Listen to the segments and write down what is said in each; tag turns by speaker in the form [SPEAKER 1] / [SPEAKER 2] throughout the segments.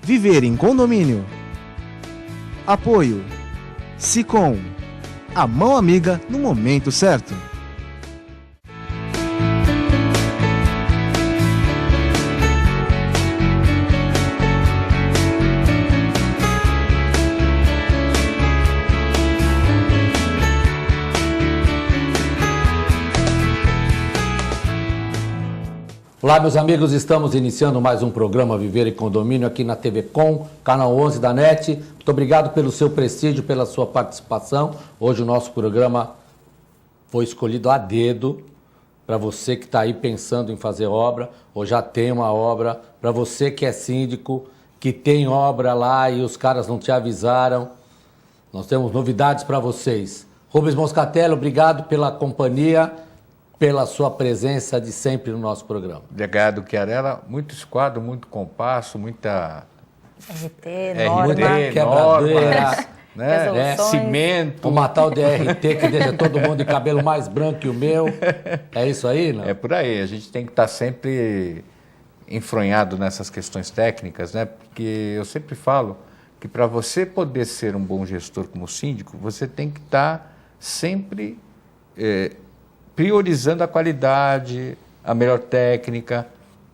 [SPEAKER 1] Viver em condomínio. Apoio Sicom, a mão amiga no momento certo.
[SPEAKER 2] Olá, meus amigos, estamos iniciando mais um programa Viver em Condomínio aqui na TV Com, canal 11 da NET. Muito obrigado pelo seu prestígio, pela sua participação. Hoje o nosso programa foi escolhido a dedo para você que está aí pensando em fazer obra ou já tem uma obra, para você que é síndico, que tem obra lá e os caras não te avisaram. Nós temos novidades para vocês. Rubens Moscatelli, obrigado pela companhia, pela sua presença de sempre no nosso programa.
[SPEAKER 3] Obrigado, Chiarella. Muito esquadro, muito compasso, muita...
[SPEAKER 4] RT, norma,
[SPEAKER 2] quebradeira,
[SPEAKER 3] né? Cimento.
[SPEAKER 2] Uma tal de RT que deixa todo mundo de cabelo mais branco que o meu. É isso aí, não?
[SPEAKER 3] É por aí. A gente tem que estar sempre enfronhado nessas questões técnicas, né? Porque eu sempre falo que para você poder ser um bom gestor como síndico, você tem que estar sempre... priorizando a qualidade, a melhor técnica.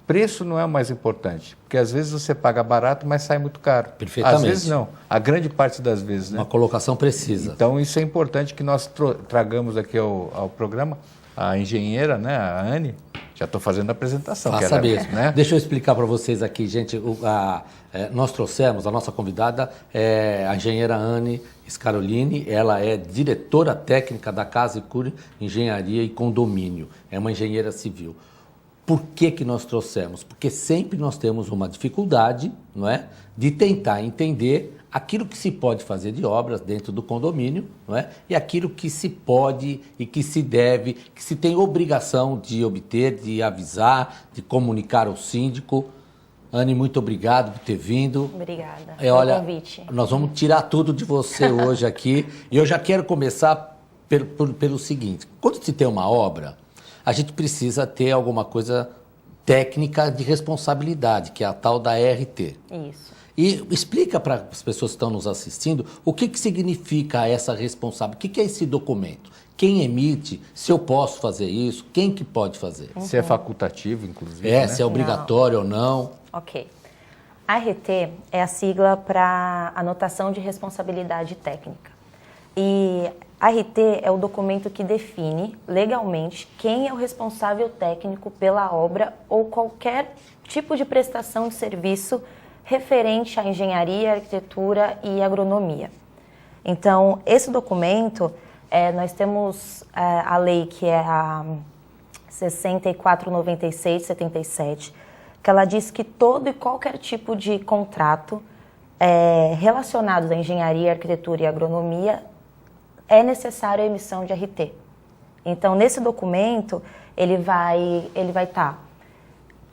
[SPEAKER 3] Preço não é o mais importante, porque às vezes você paga barato, mas sai muito caro.
[SPEAKER 2] Perfeitamente.
[SPEAKER 3] Às vezes não, a grande parte das vezes, né?
[SPEAKER 2] Uma colocação precisa.
[SPEAKER 3] Então isso é importante que nós tragamos aqui ao programa a engenheira, né, a Anne. Já estou fazendo a apresentação.
[SPEAKER 2] Faça mesmo.
[SPEAKER 3] Né?
[SPEAKER 2] Deixa eu explicar para vocês aqui, gente. Nós trouxemos, a nossa convidada é a engenheira Anne Scarolini. Ela é diretora técnica da Casa e Cura Engenharia e Condomínio. É uma engenheira civil. Por que nós trouxemos? Porque sempre nós temos uma dificuldade, não é, de tentar entender aquilo que se pode fazer de obras dentro do condomínio, não é? E aquilo que se pode e que se deve, que se tem obrigação de obter, de avisar, de comunicar ao síndico. Anne, muito obrigado por ter vindo.
[SPEAKER 4] Obrigada
[SPEAKER 2] Olha,
[SPEAKER 4] pelo convite.
[SPEAKER 2] Nós vamos tirar tudo de você hoje aqui. E eu já quero começar pelo seguinte. Quando se tem uma obra, a gente precisa ter alguma coisa técnica de responsabilidade, que é a tal da RT.
[SPEAKER 4] Isso.
[SPEAKER 2] E explica para as pessoas que estão nos assistindo o que significa essa responsabilidade, o que é esse documento, quem emite, se eu posso fazer isso, quem que pode fazer.
[SPEAKER 3] Se é facultativo, inclusive. Né?
[SPEAKER 2] Se é obrigatório ou não.
[SPEAKER 4] Ok. A RT é a sigla para Anotação de Responsabilidade Técnica. E a RT é o documento que define legalmente quem é o responsável técnico pela obra ou qualquer tipo de prestação de serviço referente à engenharia, arquitetura e agronomia. Então, esse documento, nós temos a lei que é a 6496/77, que ela diz que todo e qualquer tipo de contrato relacionado à engenharia, arquitetura e agronomia é necessário a emissão de RT. Então, nesse documento, ele vai estar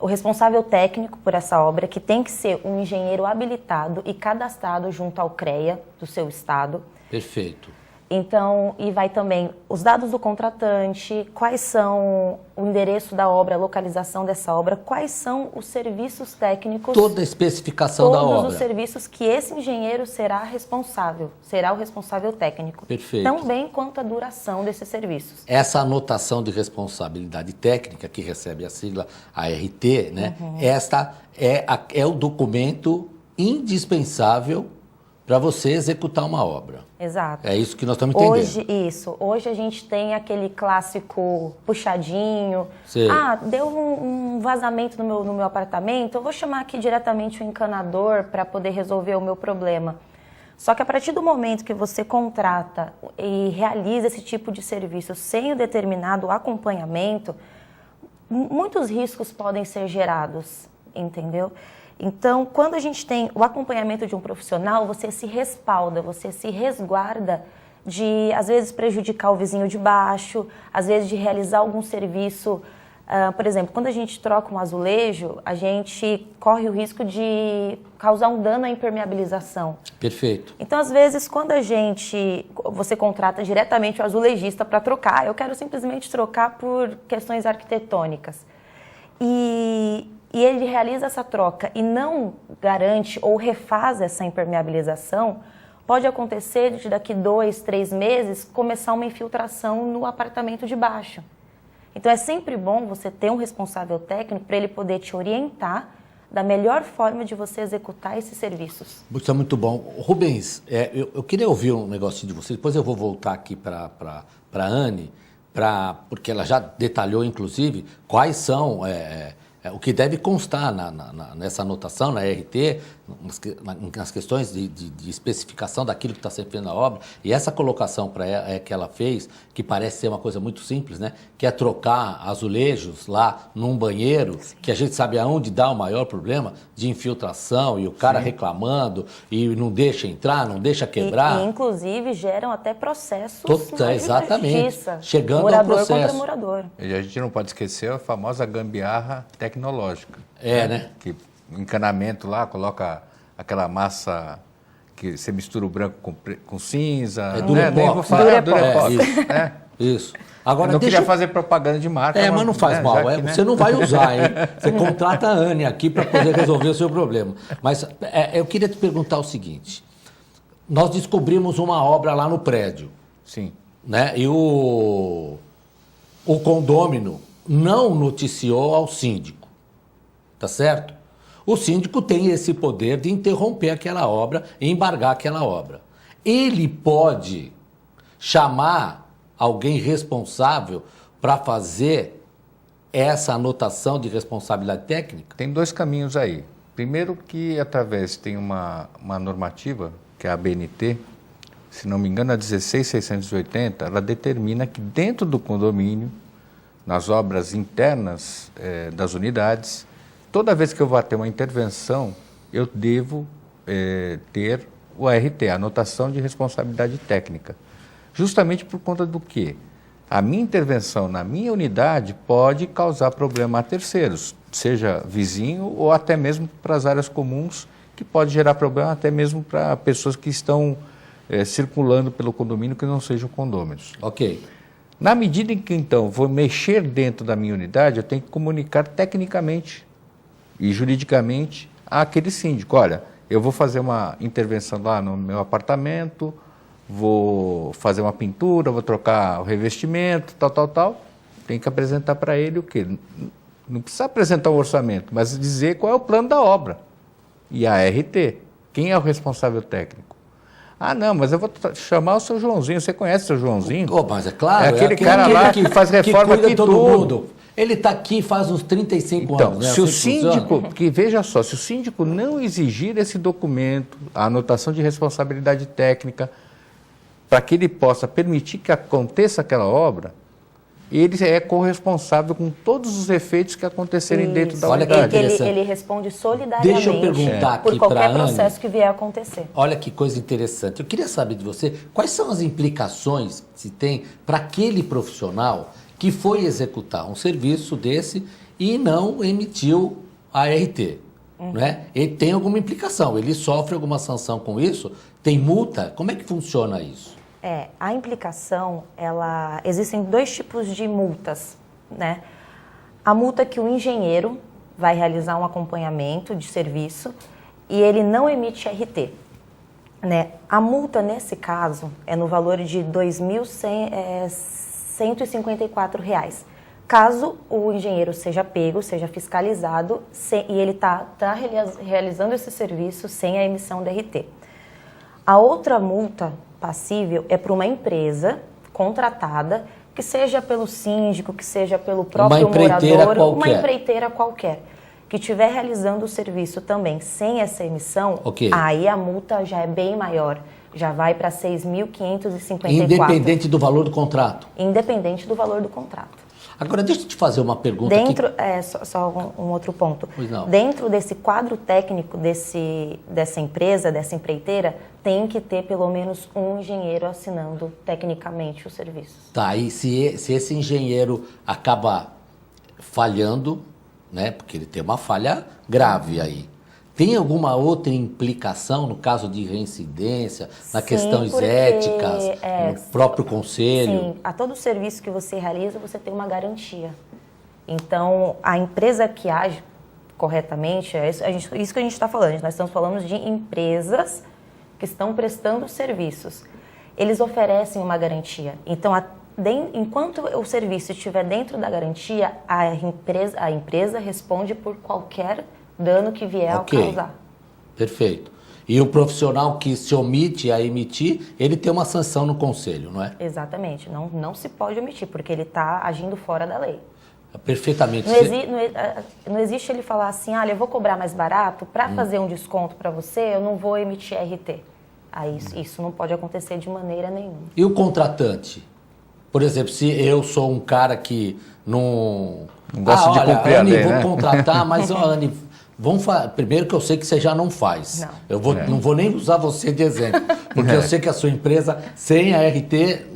[SPEAKER 4] o responsável técnico por essa obra, que tem que ser um engenheiro habilitado e cadastrado junto ao CREA do seu estado.
[SPEAKER 2] Perfeito.
[SPEAKER 4] Então, e vai também os dados do contratante, quais são o endereço da obra, a localização dessa obra, quais são os serviços técnicos.
[SPEAKER 2] Toda a especificação da obra.
[SPEAKER 4] Todos os serviços que esse engenheiro será o responsável técnico.
[SPEAKER 2] Perfeito.
[SPEAKER 4] Também quanto à duração desses serviços.
[SPEAKER 2] Essa anotação de responsabilidade técnica, que recebe a sigla ART, né? Esta é o documento indispensável para você executar uma obra.
[SPEAKER 4] Exato.
[SPEAKER 2] É isso que nós estamos entendendo.
[SPEAKER 4] Hoje a gente tem aquele clássico puxadinho.
[SPEAKER 2] Sei.
[SPEAKER 4] Deu um vazamento no meu apartamento, eu vou chamar aqui diretamente o encanador para poder resolver o meu problema. Só que a partir do momento que você contrata e realiza esse tipo de serviço sem o determinado acompanhamento, muitos riscos podem ser gerados, entendeu? Então, quando a gente tem o acompanhamento de um profissional, você se respalda, você se resguarda de, às vezes, prejudicar o vizinho de baixo, às vezes de realizar algum serviço. Por exemplo, quando a gente troca um azulejo, a gente corre o risco de causar um dano à impermeabilização.
[SPEAKER 2] Perfeito.
[SPEAKER 4] Então, às vezes, quando você contrata diretamente o azulejista para trocar, eu quero simplesmente trocar por questões arquitetônicas. E e ele realiza essa troca e não garante ou refaz essa impermeabilização, pode acontecer de daqui 2, 3 meses começar uma infiltração no apartamento de baixo. Então é sempre bom você ter um responsável técnico para ele poder te orientar da melhor forma de você executar esses serviços.
[SPEAKER 2] Isso é muito bom. Rubens, eu queria ouvir um negocinho de você, depois eu vou voltar aqui para a Anne, porque ela já detalhou, inclusive, quais são o que deve constar nessa anotação, na RT, nas questões de especificação daquilo que está sendo feito na obra. E essa colocação que ela fez, que parece ser uma coisa muito simples, né? Que é trocar azulejos lá num banheiro, sim, que a gente sabe aonde dá o maior problema de infiltração e o cara, sim, reclamando e não deixa entrar, não deixa quebrar.
[SPEAKER 4] E inclusive, geram até processos
[SPEAKER 2] exatamente,
[SPEAKER 4] na justiça.
[SPEAKER 2] Chegando
[SPEAKER 4] morador
[SPEAKER 2] ao processo.
[SPEAKER 4] Contra morador.
[SPEAKER 3] E a gente não pode esquecer a famosa gambiarra tecnológica.
[SPEAKER 2] Né?
[SPEAKER 3] Que encanamento lá, coloca aquela massa que você mistura o branco com cinza. Nem vou falar, Durepox.
[SPEAKER 2] Isso. Agora,
[SPEAKER 3] eu não queria fazer propaganda de marca.
[SPEAKER 2] Mas não faz mal. Você não vai usar, hein? Você contrata a Anne aqui para poder resolver o seu problema. Mas eu queria te perguntar o seguinte. Nós descobrimos uma obra lá no prédio.
[SPEAKER 3] Sim.
[SPEAKER 2] Né? E o condômino não noticiou ao síndico. Tá certo? O síndico tem esse poder de interromper aquela obra e embargar aquela obra. Ele pode chamar alguém responsável para fazer essa anotação de responsabilidade técnica?
[SPEAKER 3] Tem 2 caminhos aí. Primeiro que, através, tem uma normativa, que é a ABNT, se não me engano, a 16.680, ela determina que dentro do condomínio, nas obras internas das unidades, toda vez que eu vou ter uma intervenção, eu devo ter o ART, a anotação de responsabilidade técnica. Justamente por conta do quê? A minha intervenção na minha unidade pode causar problema a terceiros, seja vizinho ou até mesmo para as áreas comuns, que pode gerar problema até mesmo para pessoas que estão circulando pelo condomínio que não sejam condôminos.
[SPEAKER 2] Ok.
[SPEAKER 3] Na medida em que, então, vou mexer dentro da minha unidade, eu tenho que comunicar tecnicamente e juridicamente àquele síndico. Olha, eu vou fazer uma intervenção lá no meu apartamento, vou fazer uma pintura, vou trocar o revestimento, tal. Tem que apresentar para ele o quê? Não precisa apresentar um orçamento, mas dizer qual é o plano da obra. E a RT. Quem é o responsável técnico? Não, mas eu vou chamar o seu Joãozinho. Você conhece o seu Joãozinho?
[SPEAKER 2] Mas é claro.
[SPEAKER 3] É aquele cara lá que faz reforma aqui
[SPEAKER 2] todo
[SPEAKER 3] tudo.
[SPEAKER 2] Mundo. Ele está aqui faz uns 35 anos. Né?
[SPEAKER 3] Se o síndico, porque veja só, se o síndico não exigir esse documento, a anotação de responsabilidade técnica, para que ele possa permitir que aconteça aquela obra, ele é corresponsável com todos os efeitos que acontecerem dentro da unidade.
[SPEAKER 4] Ele responde solidariamente.
[SPEAKER 2] Deixa eu perguntar aqui
[SPEAKER 4] por qualquer
[SPEAKER 2] pra
[SPEAKER 4] processo
[SPEAKER 2] Anne,
[SPEAKER 4] que vier a acontecer.
[SPEAKER 2] Olha que coisa interessante. Eu queria saber de você, quais são as implicações que se tem para aquele profissional que foi executar um serviço desse e não emitiu a RT. Né? Ele tem alguma implicação, ele sofre alguma sanção com isso? Tem multa? Como é que funciona isso?
[SPEAKER 4] A implicação, existem 2 tipos de multas, né? A multa que o engenheiro vai realizar um acompanhamento de serviço e ele não emite RT, né? A multa, nesse caso, é no valor de R$ 2.154, caso o engenheiro seja pego, seja fiscalizado e ele está realizando esse serviço sem a emissão de RT. A outra multa passível é para uma empresa contratada, que seja pelo síndico, que seja pelo próprio morador, uma empreiteira qualquer, que estiver realizando o serviço também sem essa emissão, aí a multa já é bem maior, já vai para 6.554.
[SPEAKER 2] Independente do valor do contrato?
[SPEAKER 4] Independente do valor do contrato.
[SPEAKER 2] Agora, deixa eu te fazer uma pergunta
[SPEAKER 4] só um outro ponto.
[SPEAKER 2] Pois não.
[SPEAKER 4] Dentro desse quadro técnico dessa empresa, dessa empreiteira, tem que ter pelo menos um engenheiro assinando tecnicamente os serviços.
[SPEAKER 2] Tá, e se esse engenheiro acaba falhando, né, porque ele tem uma falha grave aí, tem alguma outra implicação no caso de reincidência, na questões éticas, no próprio conselho?
[SPEAKER 4] Sim, a todo serviço que você realiza, você tem uma garantia. Então, a empresa que age corretamente, é isso que a gente está falando. Nós estamos falando de empresas que estão prestando serviços. Eles oferecem uma garantia. Então, enquanto o serviço estiver dentro da garantia, a empresa responde por qualquer dano que vier a causar.
[SPEAKER 2] Perfeito. E o profissional que se omite a emitir, ele tem uma sanção no conselho, não é?
[SPEAKER 4] Exatamente. Não se pode omitir, porque ele está agindo fora da lei.
[SPEAKER 2] Perfeitamente.
[SPEAKER 4] Não existe ele falar assim, eu vou cobrar mais barato, para fazer um desconto para você, eu não vou emitir RT. Aí isso não pode acontecer de maneira nenhuma.
[SPEAKER 2] E o contratante? Por exemplo, se eu sou um cara que não
[SPEAKER 3] gosta de cumprir a lei,
[SPEAKER 2] Anny, vou contratar, mas Anny, primeiro que eu sei que você já não faz.
[SPEAKER 4] Não.
[SPEAKER 2] Não vou nem usar você de exemplo, porque eu sei que a sua empresa, sem a RT,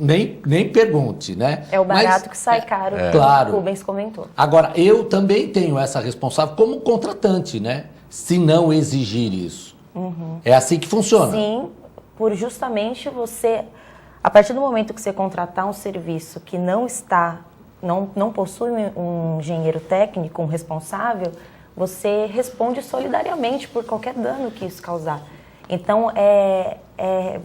[SPEAKER 2] nem pergunte, né?
[SPEAKER 4] É o barato que sai caro,
[SPEAKER 2] claro.
[SPEAKER 4] O Rubens comentou.
[SPEAKER 2] Agora, eu também tenho essa responsável como contratante, né? Se não exigir isso. É assim que funciona.
[SPEAKER 4] Sim, por justamente você... A partir do momento que você contratar um serviço que não possui um engenheiro técnico, um responsável, você responde solidariamente por qualquer dano que isso causar. Então,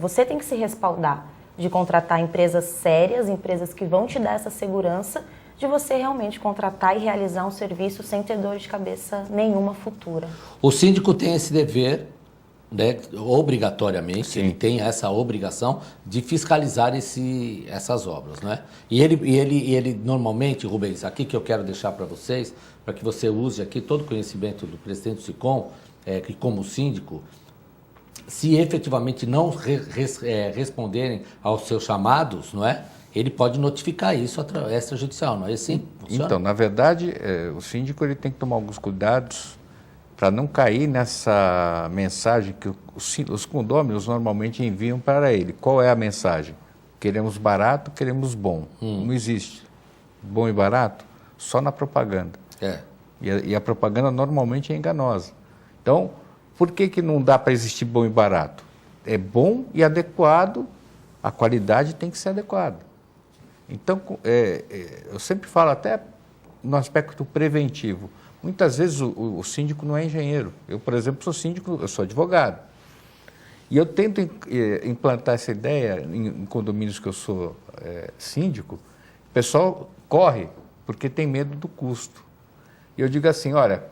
[SPEAKER 4] você tem que se respaldar de contratar empresas sérias, empresas que vão te dar essa segurança de você realmente contratar e realizar um serviço sem ter dor de cabeça nenhuma futura.
[SPEAKER 2] O síndico tem esse dever, né, obrigatoriamente.
[SPEAKER 3] Sim.
[SPEAKER 2] Ele tem essa obrigação de fiscalizar essas obras, né? E ele normalmente, Rubens, aqui que eu quero deixar para vocês, para que você use aqui todo o conhecimento do presidente do SICOM, que como síndico, se efetivamente não responderem aos seus chamados, não é? Ele pode notificar isso extrajudicial, não é assim? Funciona?
[SPEAKER 3] Então, na verdade, o síndico ele tem que tomar alguns cuidados para não cair nessa mensagem que os condôminos normalmente enviam para ele. Qual é a mensagem? Queremos barato, queremos bom. Não existe bom e barato só na propaganda. E a propaganda normalmente é enganosa. Então, por que não dá para existir bom e barato? É bom e adequado, a qualidade tem que ser adequada. Então, eu sempre falo até no aspecto preventivo. Muitas vezes o síndico não é engenheiro. Eu, por exemplo, sou síndico, eu sou advogado. E eu tento implantar essa ideia em condomínios que eu sou síndico. O pessoal corre porque tem medo do custo. E eu digo assim, olha,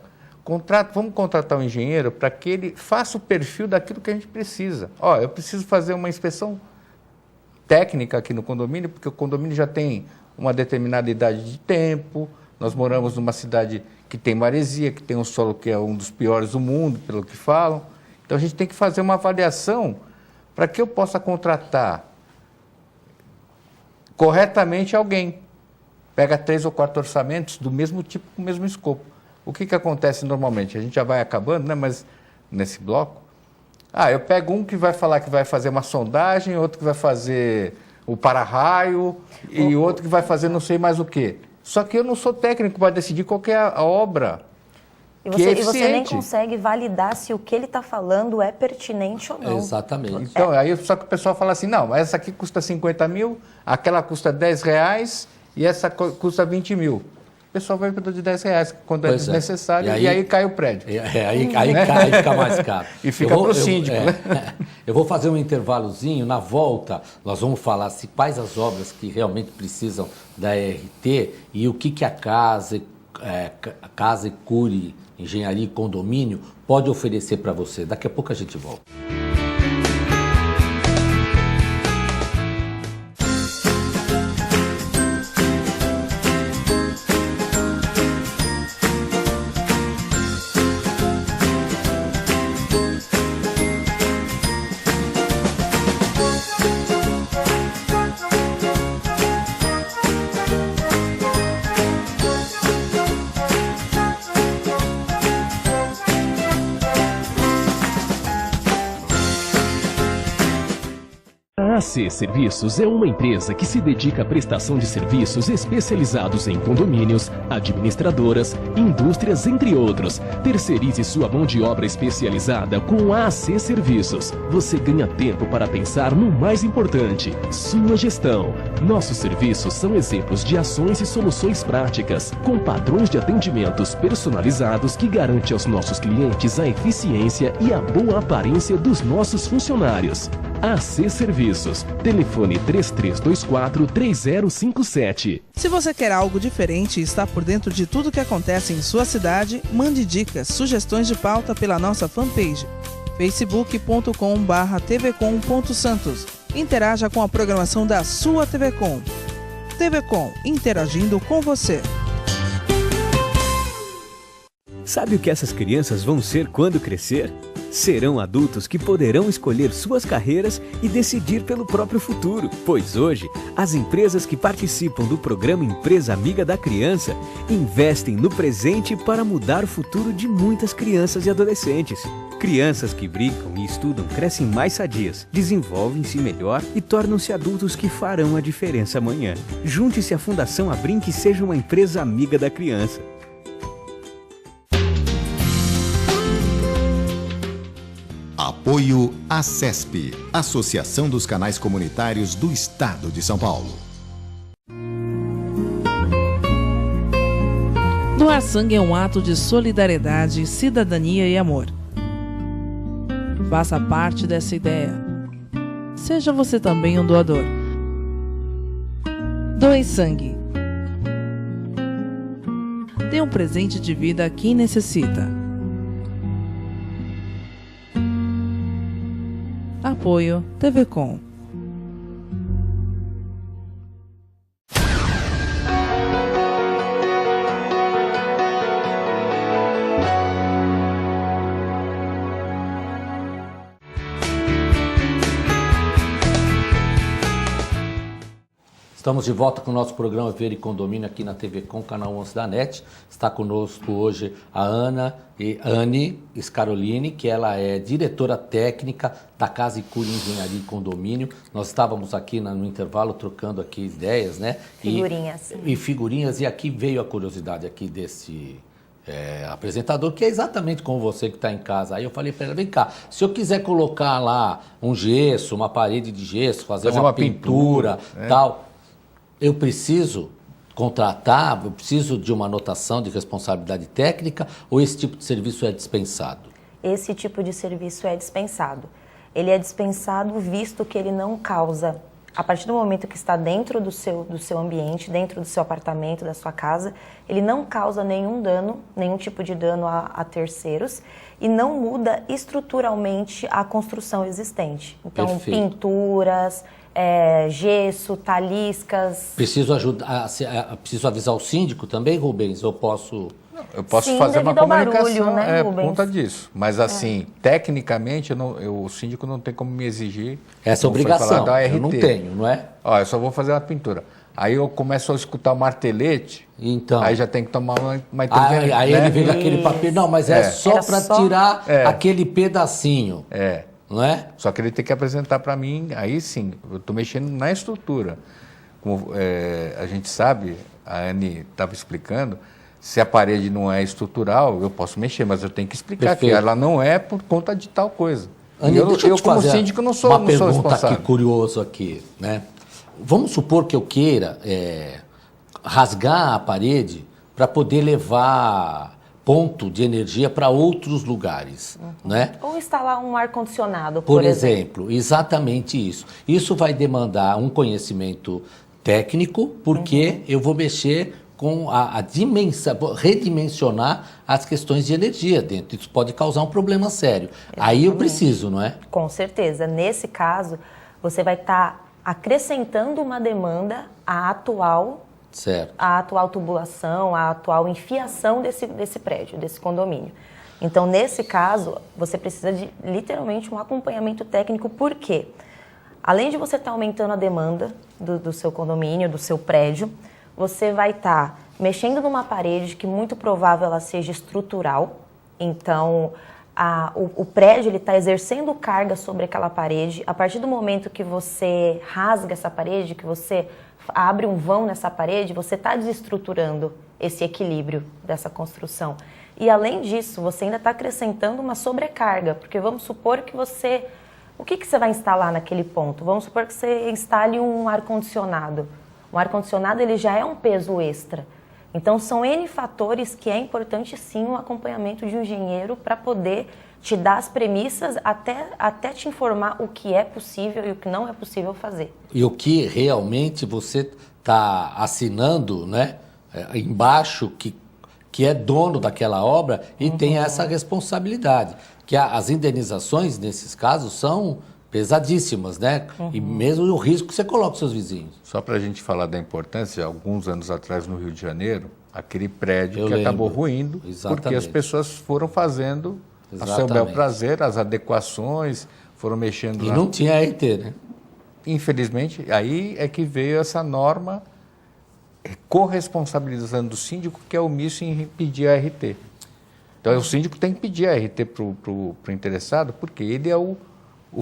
[SPEAKER 3] vamos contratar um engenheiro para que ele faça o perfil daquilo que a gente precisa. Eu preciso fazer uma inspeção técnica aqui no condomínio, porque o condomínio já tem uma determinada idade de tempo. Nós moramos numa cidade que tem maresia, que tem um solo que é um dos piores do mundo, pelo que falam. Então, a gente tem que fazer uma avaliação para que eu possa contratar corretamente alguém. Pega 3 ou 4 orçamentos do mesmo tipo, com o mesmo escopo. O que acontece normalmente? A gente já vai acabando, né? Mas nesse bloco, eu pego um que vai falar que vai fazer uma sondagem, outro que vai fazer o para-raio e outro que vai fazer não sei mais o quê. Só que eu não sou técnico para decidir qual que é a obra.
[SPEAKER 4] E você nem consegue validar se o que ele está falando é pertinente ou não.
[SPEAKER 2] Exatamente.
[SPEAKER 3] Então, aí só que o pessoal fala assim, não, essa aqui custa 50 mil, aquela custa 10 reais e essa custa 20 mil. O pessoal vai para de 10 reais quando é desnecessário e aí cai o prédio.
[SPEAKER 2] Aí fica mais caro.
[SPEAKER 3] E fica para o síndico, né?
[SPEAKER 2] Eu vou fazer um intervalozinho, na volta nós vamos falar quais as obras que realmente precisam da RT e o que a Casa e Cure Engenharia e Condomínio pode oferecer para você. Daqui a pouco a gente volta.
[SPEAKER 5] A AC Serviços é uma empresa que se dedica à prestação de serviços especializados em condomínios, administradoras, indústrias, entre outros. Terceirize sua mão de obra especializada com a AC Serviços. Você ganha tempo para pensar no mais importante, sua gestão. Nossos serviços são exemplos de ações e soluções práticas, com padrões de atendimentos personalizados que garante aos nossos clientes a eficiência e a boa aparência dos nossos funcionários. AC Serviços. Telefone 3324-3057.
[SPEAKER 6] Se você quer algo diferente e está por dentro de tudo que acontece em sua cidade, mande dicas, sugestões de pauta pela nossa fanpage facebook.com/tvcom.santos. Interaja com a programação da sua TV Com. TV Com, interagindo com você.
[SPEAKER 7] Sabe o que essas crianças vão ser quando crescer? Serão adultos que poderão escolher suas carreiras e decidir pelo próprio futuro. Pois hoje, as empresas que participam do programa Empresa Amiga da Criança investem no presente para mudar o futuro de muitas crianças e adolescentes. Crianças que brincam e estudam crescem mais sadias, desenvolvem-se melhor e tornam-se adultos que farão a diferença amanhã. Junte-se à Fundação Abrinq e seja uma empresa amiga da criança.
[SPEAKER 8] Apoio ACESP, Associação dos Canais Comunitários do Estado de São Paulo.
[SPEAKER 6] Doar sangue é um ato de solidariedade, cidadania e amor. Faça parte dessa ideia. Seja você também um doador. Doe sangue. Dê um presente de vida a quem necessita. Apoio TV Com.
[SPEAKER 2] Estamos de volta com o nosso programa Ver e Condomínio aqui na TV Com, canal 11 da NET. Está conosco hoje a Anne Scarolini, que ela é diretora técnica da Casa e Cura Engenharia e Condomínio. Nós estávamos aqui no intervalo trocando aqui ideias, né?
[SPEAKER 4] Figurinhas.
[SPEAKER 2] E figurinhas, e aqui veio a curiosidade aqui desse apresentador, que é exatamente como você que está em casa. Aí eu falei para ela, vem cá, se eu quiser colocar lá um gesso, uma parede de gesso, fazer uma pintura, tal... Eu preciso contratar, eu preciso de uma anotação de responsabilidade técnica ou esse tipo de serviço é dispensado?
[SPEAKER 4] Esse tipo de serviço é dispensado. Ele é dispensado visto que ele não causa, a partir do momento que está dentro do seu ambiente, dentro do seu apartamento, da sua casa, ele não causa nenhum dano, nenhum tipo de dano a terceiros e não muda estruturalmente a construção existente. Então,
[SPEAKER 2] Perfeito.
[SPEAKER 4] Pinturas... gesso, taliscas.
[SPEAKER 2] Preciso avisar o síndico também, Rubens? Eu posso
[SPEAKER 3] Sim, fazer uma comunicação
[SPEAKER 4] barulho, né,
[SPEAKER 3] por conta disso. Mas assim, tecnicamente, o síndico não tem como me exigir
[SPEAKER 2] essa obrigação. Eu não tenho, não é?
[SPEAKER 3] Ó, eu só vou fazer uma pintura. Aí eu começo a escutar o martelete,
[SPEAKER 2] então,
[SPEAKER 3] aí já tem que tomar uma intervenção.
[SPEAKER 2] Aí ele vem com aquele papel, não, mas só para tirar aquele pedacinho. Não é?
[SPEAKER 3] Só que ele tem que apresentar para mim, aí sim, eu estou mexendo na estrutura. Como a gente sabe, a Anne estava explicando, se a parede não é estrutural, eu posso mexer, mas eu tenho que explicar
[SPEAKER 2] Perfeito.
[SPEAKER 3] que ela não é por conta de tal coisa.
[SPEAKER 2] Anne,
[SPEAKER 3] eu como síndico, não sou responsável.
[SPEAKER 2] Uma pergunta aqui, curioso aqui, né? Vamos supor que eu queira rasgar a parede para poder levar ponto de energia para outros lugares, né?
[SPEAKER 4] Ou instalar um ar-condicionado,
[SPEAKER 2] por exemplo. Exatamente isso. Isso vai demandar um conhecimento técnico, porque eu vou mexer com a dimensão, redimensionar as questões de energia dentro. Isso pode causar um problema sério. Exatamente. Aí eu preciso, não é?
[SPEAKER 4] Com certeza. Nesse caso, você vai estar acrescentando uma demanda à atual tubulação, a atual enfiação desse prédio, desse condomínio. Então, nesse caso, você precisa de, literalmente, um acompanhamento técnico, porque, além de você estar aumentando a demanda do seu condomínio, do seu prédio, você vai estar mexendo numa parede que, muito provável, ela seja estrutural. Então, o prédio está exercendo carga sobre aquela parede. A partir do momento que você rasga essa parede, que você abre um vão nessa parede, você está desestruturando esse equilíbrio dessa construção. E além disso, você ainda está acrescentando uma sobrecarga, porque vamos supor que você... O que você vai instalar naquele ponto? Vamos supor que você instale um ar-condicionado. O ar-condicionado ele já é um peso extra. Então, são N fatores que é importante, sim, um acompanhamento de um engenheiro para poder te dar as premissas, até te informar o que é possível e o que não é possível fazer.
[SPEAKER 2] E o que realmente você está assinando, né, embaixo, que é dono daquela obra e tem essa responsabilidade. Que as indenizações, nesses casos, são pesadíssimas, né? E mesmo o risco que você coloca os seus vizinhos.
[SPEAKER 3] Só para a gente falar da importância, alguns anos atrás no Rio de Janeiro, aquele prédio
[SPEAKER 2] Eu
[SPEAKER 3] que
[SPEAKER 2] lembro.
[SPEAKER 3] acabou ruindo,
[SPEAKER 2] Exatamente.
[SPEAKER 3] porque as pessoas foram fazendo a seu
[SPEAKER 2] Exatamente.
[SPEAKER 3] bel prazer, as adequações, foram mexendo
[SPEAKER 2] E
[SPEAKER 3] lá.
[SPEAKER 2] não tinha RT, né?
[SPEAKER 3] Infelizmente, aí é que veio essa norma corresponsabilizando o síndico que é omisso em pedir a RT. Então, o síndico tem que pedir a RT para o interessado, porque ele é o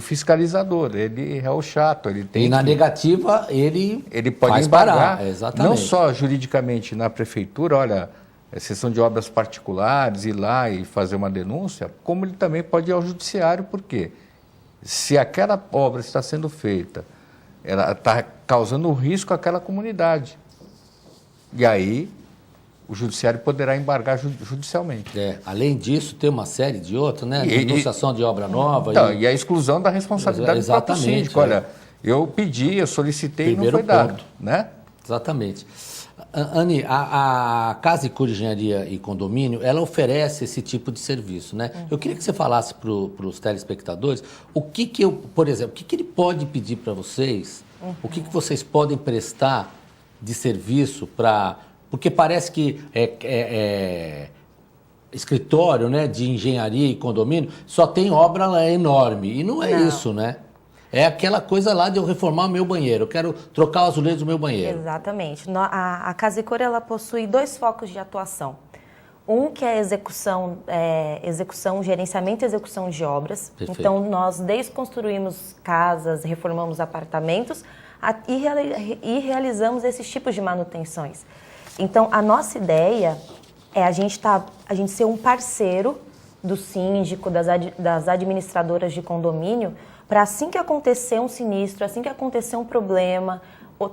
[SPEAKER 3] fiscalizador, ele é o chato, ele tem
[SPEAKER 2] E na
[SPEAKER 3] que...
[SPEAKER 2] negativa, ele
[SPEAKER 3] pode
[SPEAKER 2] faz
[SPEAKER 3] embargar,
[SPEAKER 2] parar. Exatamente.
[SPEAKER 3] não só juridicamente na prefeitura, olha, seção de obras particulares, ir lá e fazer uma denúncia, como ele também pode ir ao judiciário, porque se aquela obra está sendo feita, ela está causando um risco àquela comunidade. E aí o judiciário poderá embargar judicialmente.
[SPEAKER 2] Além disso, tem uma série de outras, né? Denunciação de obra nova.
[SPEAKER 3] Então, e a exclusão da responsabilidade do próprio
[SPEAKER 2] Exatamente,
[SPEAKER 3] síndico. Olha, eu pedi, eu solicitei
[SPEAKER 2] Primeiro
[SPEAKER 3] e não foi dado.
[SPEAKER 2] ponto.
[SPEAKER 3] Né?
[SPEAKER 2] Exatamente. Anny, a Casa e Cura Engenharia e Condomínio, ela oferece esse tipo de serviço, né? Eu queria que você falasse para os telespectadores por exemplo, o que ele pode pedir para vocês, o que vocês podem prestar de serviço para... Porque parece que escritório, né, de engenharia e condomínio só tem obra lá enorme. E não é isso, né? É aquela coisa lá de eu reformar o meu banheiro. Eu quero trocar o azulejo do meu banheiro.
[SPEAKER 4] Exatamente. A Casa e Cura, ela possui 2 focos de atuação. Um que é execução, gerenciamento e execução de obras.
[SPEAKER 2] Perfeito.
[SPEAKER 4] Então, nós desconstruímos casas, reformamos apartamentos e realizamos esses tipos de manutenções. Então, a nossa ideia é a gente ser um parceiro do síndico, das administradoras de condomínio, para assim que acontecer um sinistro, assim que acontecer um problema,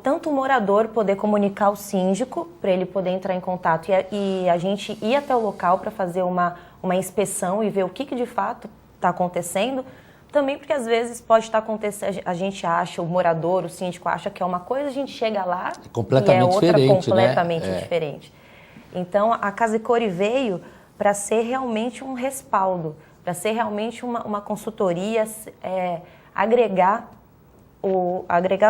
[SPEAKER 4] tanto o morador poder comunicar ao síndico, para ele poder entrar em contato e a gente ir até o local para fazer uma inspeção e ver o que de fato está acontecendo. Também porque às vezes pode estar acontecendo, a gente acha, o morador, o síndico acha que é uma coisa, a gente chega lá
[SPEAKER 2] completamente
[SPEAKER 4] e é outra
[SPEAKER 2] diferente,
[SPEAKER 4] completamente
[SPEAKER 2] né?
[SPEAKER 4] diferente. Então a Casa e Cura veio para ser realmente um respaldo, para ser realmente uma consultoria, agregar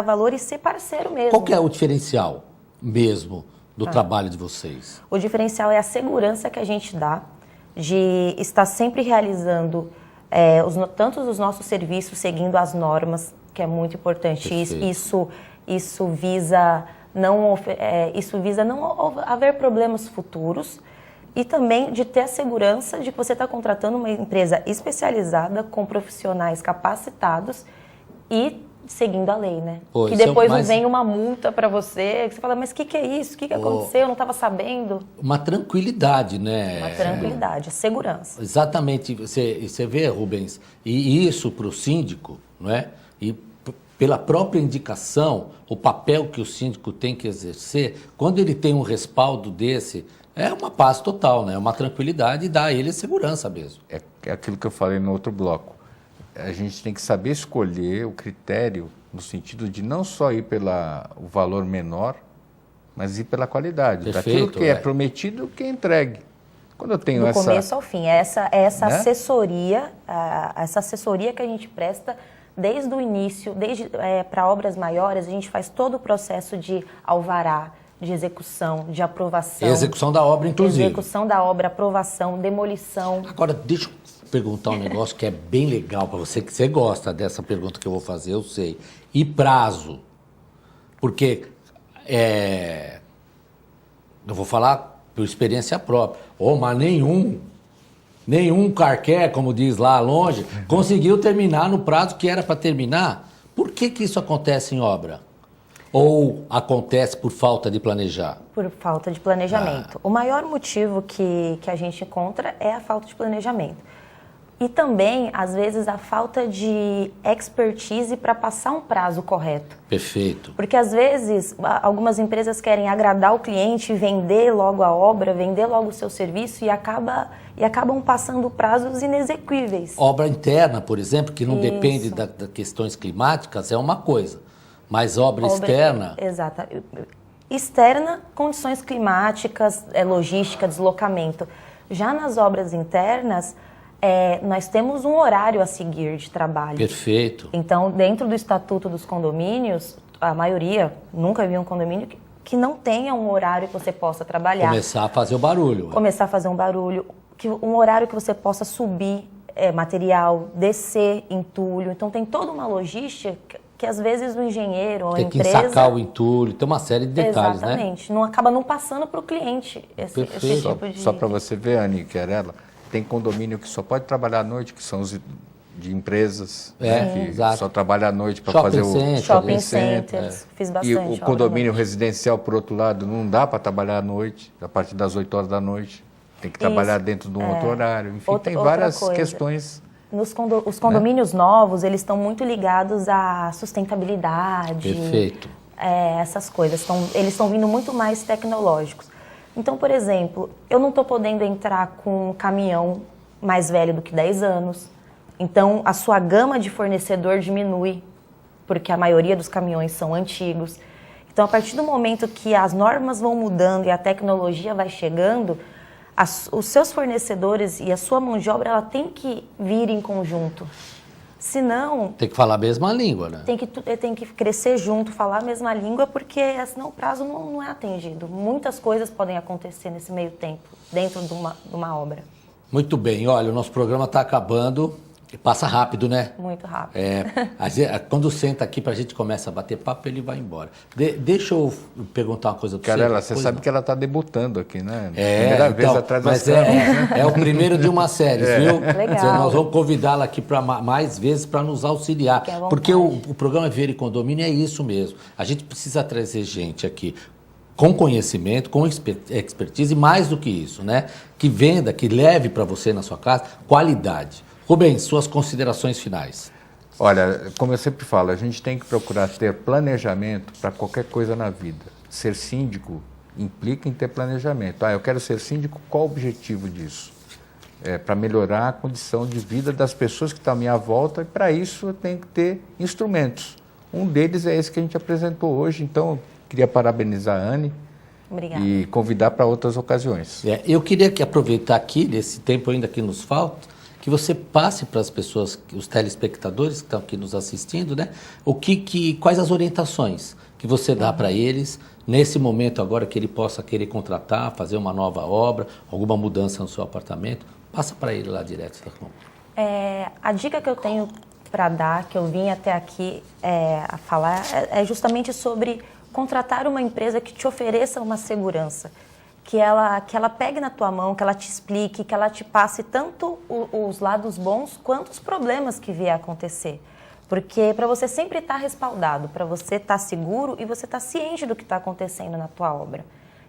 [SPEAKER 4] valor e ser parceiro mesmo.
[SPEAKER 2] Qual que é o diferencial mesmo do trabalho de vocês?
[SPEAKER 4] O diferencial é a segurança que a gente dá de estar sempre realizando tanto os nossos serviços seguindo as normas, que é muito importante. Isso visa não haver problemas futuros e também de ter a segurança de que você está contratando uma empresa especializada com profissionais capacitados e seguindo a lei, né? Que depois não vem uma multa para você, que você fala, mas o que é isso? O que aconteceu? Eu não estava sabendo.
[SPEAKER 2] Uma tranquilidade, né?
[SPEAKER 4] Uma tranquilidade, segurança.
[SPEAKER 2] Exatamente. Você vê, Rubens, e isso para o síndico, não é? E pela própria indicação, o papel que o síndico tem que exercer, quando ele tem um respaldo desse, é uma paz total, né? É uma tranquilidade e dá a ele segurança mesmo.
[SPEAKER 3] É aquilo que eu falei no outro bloco. A gente tem que saber escolher o critério no sentido de não só ir pelo valor menor, mas ir pela qualidade.
[SPEAKER 2] Perfeito,
[SPEAKER 3] daquilo que é prometido, que é entregue. Quando eu tenho
[SPEAKER 4] do começo ao fim. Essa
[SPEAKER 3] né?
[SPEAKER 4] essa assessoria que a gente presta desde o início, para obras maiores, a gente faz todo o processo de alvará, de execução, de aprovação.
[SPEAKER 2] Execução da obra, inclusive.
[SPEAKER 4] Execução da obra, aprovação, demolição.
[SPEAKER 2] Agora, deixa eu perguntar um negócio que é bem legal para você, que você gosta dessa pergunta que eu vou fazer, eu sei. E prazo? Porque eu vou falar por experiência própria. Mas nenhum carqué, como diz lá longe, conseguiu terminar no prazo que era para terminar. Por que isso acontece em obra? Ou acontece por falta de planejar?
[SPEAKER 4] Por falta de planejamento. O maior motivo que a gente encontra é a falta de planejamento. E também, às vezes, a falta de expertise para passar um prazo correto.
[SPEAKER 2] Perfeito.
[SPEAKER 4] Porque, às vezes, algumas empresas querem agradar o cliente, vender logo a obra, vender logo o seu serviço e acabam passando prazos inexequíveis.
[SPEAKER 2] Obra interna, por exemplo, que não depende das questões climáticas, é uma coisa. Mas obra externa...
[SPEAKER 4] Exato. Externa, condições climáticas, logística, deslocamento. Já nas obras internas... nós temos um horário a seguir de trabalho.
[SPEAKER 2] Perfeito.
[SPEAKER 4] Então, dentro do Estatuto dos Condomínios, a maioria, nunca vi um condomínio que não tenha um horário que você possa trabalhar.
[SPEAKER 2] Começar a fazer o barulho.
[SPEAKER 4] Começar a fazer um barulho, um horário que você possa subir material, descer entulho. Então, tem toda uma logística que às vezes o engenheiro ou a empresa...
[SPEAKER 2] Tem que ensacar o entulho, tem uma série de detalhes, né?
[SPEAKER 4] Exatamente. Acaba não passando para o cliente esse tipo de...
[SPEAKER 3] Só para você ver, Anny Querela, tem condomínio que só pode trabalhar à noite, que são os de empresas, que
[SPEAKER 2] exato.
[SPEAKER 3] só trabalha à noite para fazer o
[SPEAKER 4] shopping centers. Fiz bastante.
[SPEAKER 3] E o condomínio residencial, por outro lado, não dá para trabalhar à noite, a partir das 8 horas da noite. Tem que trabalhar dentro de um outro horário. Enfim, tem várias questões.
[SPEAKER 4] Os condomínios novos, eles estão muito ligados à sustentabilidade.
[SPEAKER 2] Perfeito.
[SPEAKER 4] Essas coisas. Eles estão vindo muito mais tecnológicos. Então, por exemplo, eu não estou podendo entrar com um caminhão mais velho do que 10 anos. Então, a sua gama de fornecedor diminui, porque a maioria dos caminhões são antigos. Então, a partir do momento que as normas vão mudando e a tecnologia vai chegando, os seus fornecedores e a sua mão de obra ela tem que vir em conjunto. Senão...
[SPEAKER 2] Tem que falar a mesma língua, né?
[SPEAKER 4] Tem que crescer junto, falar a mesma língua, porque senão o prazo não é atendido. Muitas coisas podem acontecer nesse meio tempo, dentro de uma obra.
[SPEAKER 2] Muito bem. Olha, o nosso programa está acabando. Passa rápido, né?
[SPEAKER 4] Muito rápido.
[SPEAKER 2] Quando senta aqui pra gente começa a bater papo, ele vai embora. Deixa eu perguntar uma coisa pra você.
[SPEAKER 3] Carela, você sabe que ela está debutando aqui, né?
[SPEAKER 2] Primeira vez atrás das câmeras. É o primeiro de uma série, viu?
[SPEAKER 4] Legal.
[SPEAKER 2] Nós vamos convidá-la aqui para mais vezes para nos auxiliar. Porque o programa Vieira e Condomínio é isso mesmo. A gente precisa trazer gente aqui com conhecimento, com expertise, e mais do que isso, né? Que venda, que leve para você na sua casa qualidade. Rubens, suas considerações finais.
[SPEAKER 3] Olha, como eu sempre falo, a gente tem que procurar ter planejamento para qualquer coisa na vida. Ser síndico implica em ter planejamento. Eu quero ser síndico, qual o objetivo disso? Para melhorar a condição de vida das pessoas que estão à minha volta, e para isso eu tenho que ter instrumentos. Um deles é esse que a gente apresentou hoje, então eu queria parabenizar a Anny.
[SPEAKER 4] Obrigada.
[SPEAKER 3] E convidar para outras ocasiões.
[SPEAKER 2] Eu queria aproveitar aqui, nesse tempo ainda que nos falta, que você passe para as pessoas, os telespectadores que estão aqui nos assistindo, né? Quais as orientações que você dá para eles nesse momento agora que ele possa querer contratar, fazer uma nova obra, alguma mudança no seu apartamento, passa para ele lá direto.
[SPEAKER 4] A dica que eu tenho para dar, que eu vim até aqui a falar, é justamente sobre contratar uma empresa que te ofereça uma segurança. Que ela pegue na tua mão, que ela te explique, que ela te passe tanto os lados bons quanto os problemas que vier a acontecer. Porque para você sempre estar respaldado, para você estar seguro e você estar ciente do que está acontecendo na tua obra.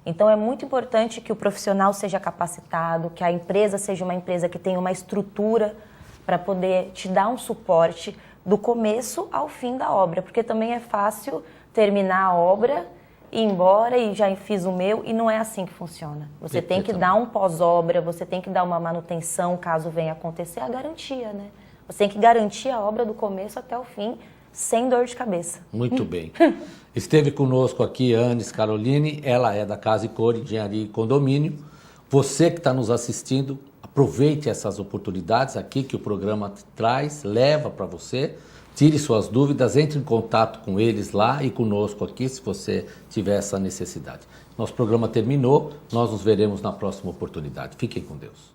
[SPEAKER 4] Então é muito importante que o profissional seja capacitado, que a empresa seja uma empresa que tenha uma estrutura para poder te dar um suporte do começo ao fim da obra. Porque também é fácil terminar a obra, ir embora e já fiz o meu, e não é assim que funciona. Você tem que dar um pós-obra, você tem que dar uma manutenção caso venha acontecer, a garantia, né? Você tem que garantir a obra do começo até o fim, sem dor de cabeça.
[SPEAKER 2] Muito bem. Esteve conosco aqui a Anny Scaroline, ela é da Casa e Cor, Engenharia e Condomínio. Você que está nos assistindo, aproveite essas oportunidades aqui que o programa traz, leva para você. Tire suas dúvidas, entre em contato com eles lá e conosco aqui, se você tiver essa necessidade. Nosso programa terminou, nós nos veremos na próxima oportunidade. Fiquem com Deus.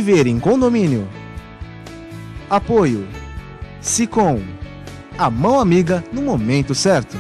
[SPEAKER 1] Viver em condomínio. Apoio Sicom, a mão amiga no momento certo.